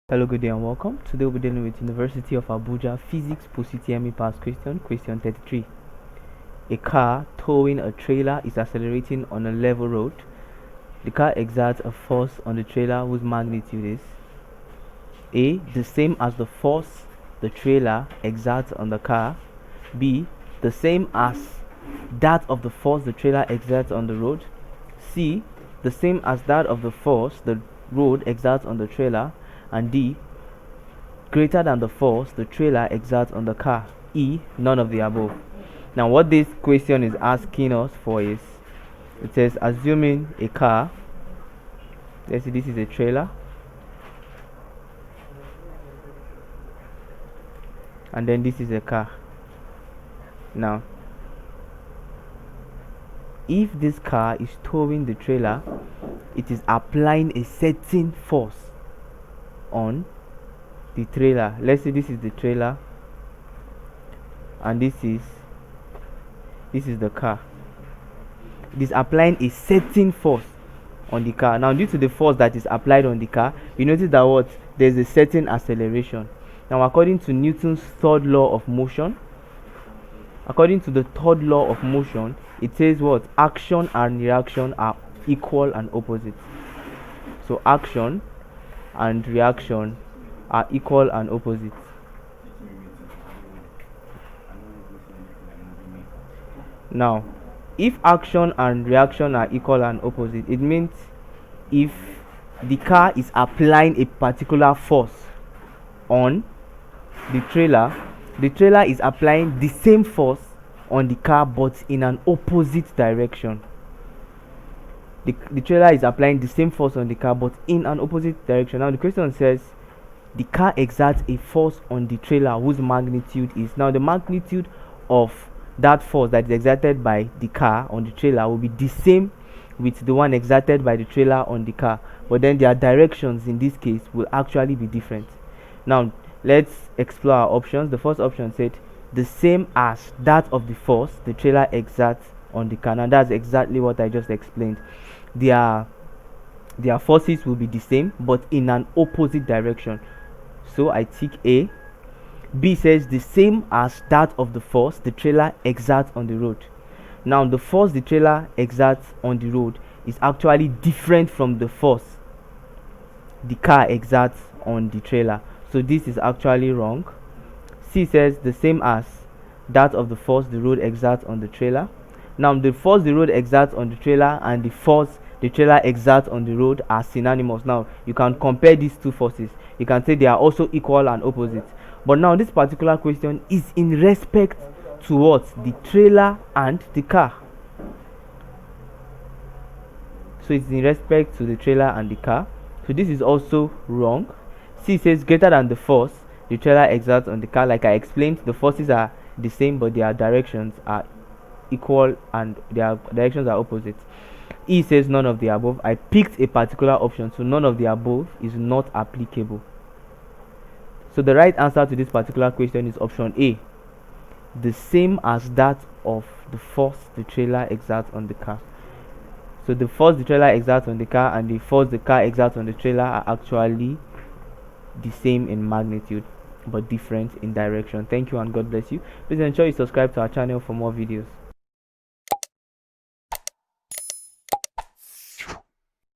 Hello, good day and welcome. Today we'll be dealing with University of Abuja Physics Post UTME Past question 33. A car towing a trailer is accelerating on a level road. The car exerts a force on the trailer whose magnitude is A. The same as the force the trailer exerts on the car. B. The same as that of the force the trailer exerts on the road. C. The same as that of the force the road exerts on the trailer. And D, greater than the force the trailer exerts on the car. E, none of the above. Now what this question is asking us for is, it says assuming a car, let's say this is a trailer, and then this is a car. Now if this car is towing the trailer, it is applying a certain force on the trailer. Let's say this is the trailer and this is the car. It is applying a certain force on the car. Now due to the force that is applied on the car, you notice that what there's a certain acceleration. Now according to Newton's third law of motion, it says what action and reaction are equal and opposite. So action and reaction are equal and opposite. Now if action and reaction are equal and opposite, it means if the car is applying a particular force on the trailer is applying the same force on the car but in an opposite direction. The trailer is applying the same force on the car but in an opposite direction. Now the question says the car exerts a force on the trailer whose magnitude is. Now the magnitude of that force that is exerted by the car on the trailer will be the same with the one exerted by the trailer on the car, but then their directions in this case will actually be different. Now let's explore our options. The first option said the same as that of the force the trailer exerts on the car. Now that's exactly what I just explained. Their forces will be the same but in an opposite direction, so I tick A. B says the same as that of the force the trailer exerts on the road. Now the force the trailer exerts on the road is actually different from the force the car exerts on the trailer, so this is actually wrong. C says the same as that of the force the road exerts on the trailer. Now the force the road exerts on the trailer and the force the trailer exerts on the road are synonymous. Now you can compare these two forces. You can say they are also equal and opposite. But now this particular question is in respect to what? The trailer and the car. So it's in respect to the trailer and the car. So this is also wrong. C says greater than the force the trailer exerts on the car. Like I explained, the forces are the same but their directions are equal and their directions are opposite. E says none of the above. I picked a particular option, so none of the above is not applicable. So the right answer to this particular question is option A, the same as that of the force the trailer exerts on the car. So the force the trailer exerts on the car and the force the car exerts on the trailer are actually the same in magnitude but different in direction. Thank you and God bless you. Please ensure you subscribe to our channel for more videos.